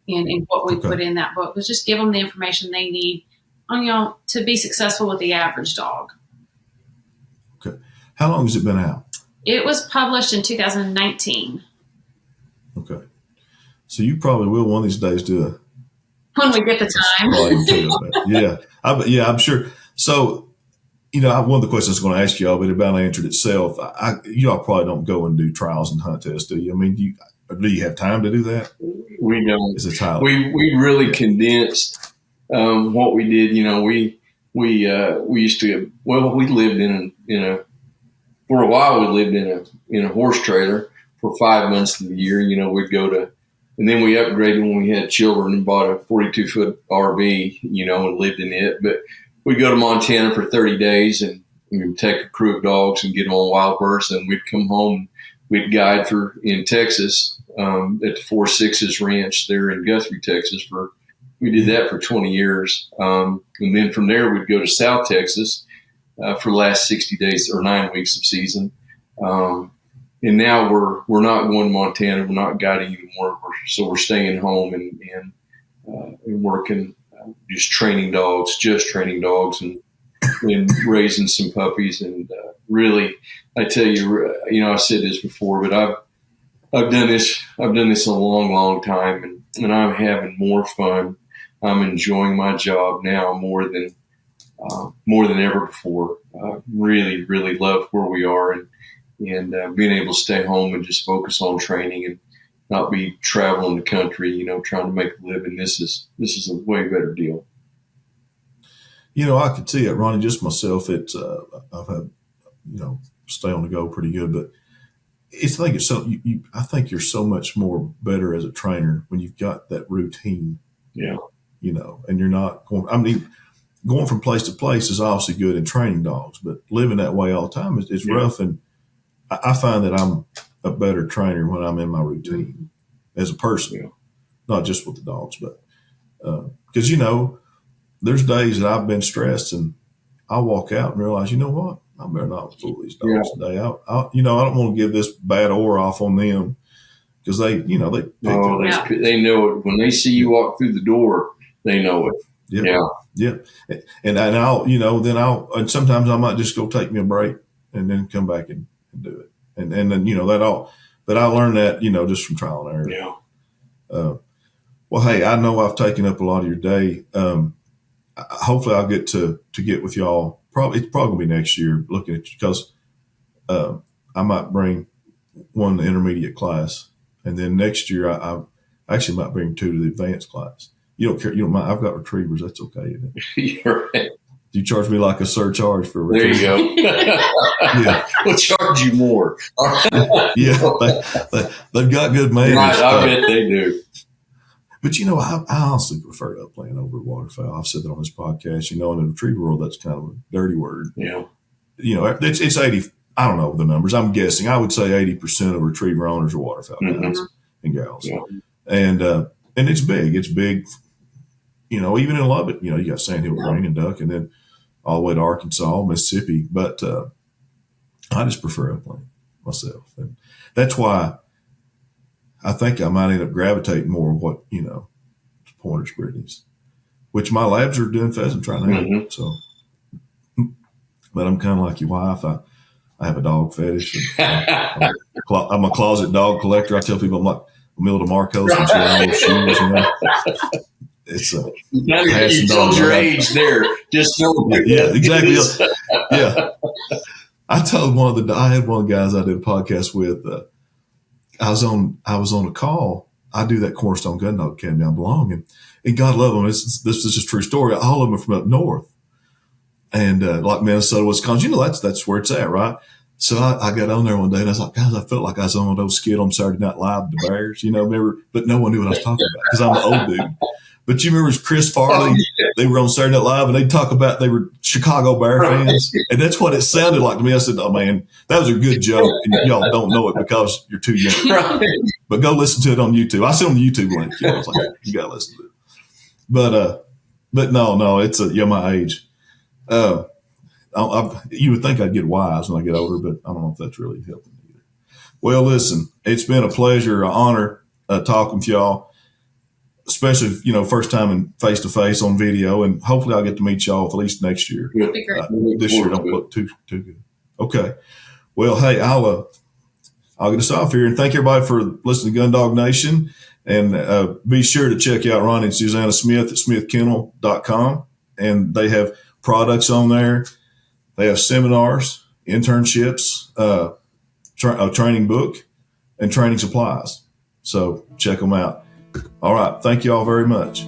in what we put in that book, was just give them the information they need to be successful with the average dog. Okay. How long has it been out? It was published in 2019. Okay. So you probably will one of these days do when we get the time. Yeah, I'm sure. So, one of the questions I was going to ask y'all, but it about answered itself. Y'all probably don't go and do trials and hunt tests, do you? I mean, do you have time to do that? We don't. Is it time? We really condensed what we did. We used to. Well, we lived for a while. We lived in a horse trailer for 5 months of the year. We'd go to, and then we upgraded when we had children and bought a 42-foot RV. And lived in it, but. We'd go to Montana for 30 days and we'd take a crew of dogs and get them on wild birds. And we'd come home. We'd guide in Texas at the 4-6's ranch there in Guthrie, Texas. We did that for 20 years. And then from there, we'd go to South Texas for the last 60 days or 9 weeks of season. And now we're not going to Montana. We're not guiding anymore. So we're staying home and working. Just training dogs and raising some puppies. And really, I tell you, I said this before, but I've done this a long, long time, and I'm having more fun. I'm enjoying my job now more than ever before. Really, really love where we are and being able to stay home and just focus on training and not be traveling the country, trying to make a living. This is a way better deal. I could see it, Ronnie, just myself. It's, I've had, stay on the go pretty good, but I think you're so much more better as a trainer when you've got that routine. Yeah. And you're not going from place to place is obviously good in training dogs, but living that way all the time is rough. And I find that I'm a better trainer when I'm in my routine as a person, not just with the dogs, but because there's days that I've been stressed and I walk out and realize, you know what, I better not fool these dogs today. I don't want to give this bad aura off on them because they pick they know it. When they see you walk through the door, they know it. Yeah. And and sometimes I might just go take me a break and then come back and do it. And then, but I learned that, just from trial and error. Yeah. Well, hey, I know I've taken up a lot of your day. Hopefully I'll get to get with y'all. It's probably gonna be next year looking at you because I might bring one intermediate class, and then next year I actually might bring 2 to the advanced class. You don't care. You don't mind. I've got retrievers. That's okay, isn't it? You're right. You charge me like a surcharge for a retriever. There you go. Yeah. We'll charge you more. Yeah, they've got good manners. Right, I bet they do. But I honestly prefer upland over waterfowl. I've said that on this podcast. In the retriever world, that's kind of a dirty word. Yeah. It's 80. I don't know the numbers. I'm guessing. I would say 80% of retriever owners are waterfowl guys and gals. Yeah. And it's big. It's big. Even in Lubbock, you got sandhill crane and duck, and then all the way to Arkansas, Mississippi. But I just prefer upland myself, and that's why I think I might end up gravitating more what Pointers, Brittanys, which my labs are doing pheasants right now. So, but I'm kind of like your wife. I have a dog fetish. I'm a closet dog collector. I tell people I'm like Imelda Marcos and she had all those shoes. It's you told your age there. Just know. Yeah, exactly. Yeah. I told I had one of the guys I did a podcast with. I was on a call. I do that Cornerstone Gundog Academy. I belong, and God love them. This is just a true story. All of them are from up north, and like Minnesota, Wisconsin. That's where it's at, right? So I got on there one day and I was like, guys, I felt like I was on those skit on Saturday Night Live, the Bears, remember? But no one knew what I was talking about because I'm an old dude. But you remember Chris Farley? They were on Saturday Night Live and they'd talk about they were Chicago Bear fans. And that's what it sounded like to me. I said, oh, man, that was a good joke. And y'all don't know it because you're too young. Right. But go listen to it on YouTube. I sent on the YouTube link. I was like, you got to listen to it. But no, it's my age. You would think I'd get wise when I get older, but I don't know if that's really helping either. Well, listen, it's been a pleasure, an honor talking with y'all, especially, first time in face-to-face on video, and hopefully I'll get to meet y'all at least next year. This year don't look too good. Okay. Well, hey, I'll get us off here, and thank everybody for listening to Gundog Nation, and be sure to check out Ronnie and Susanna Smith at smithkennel.com, and they have products on there. They have seminars, internships, a training book, and training supplies. So check them out. All right. Thank you all very much.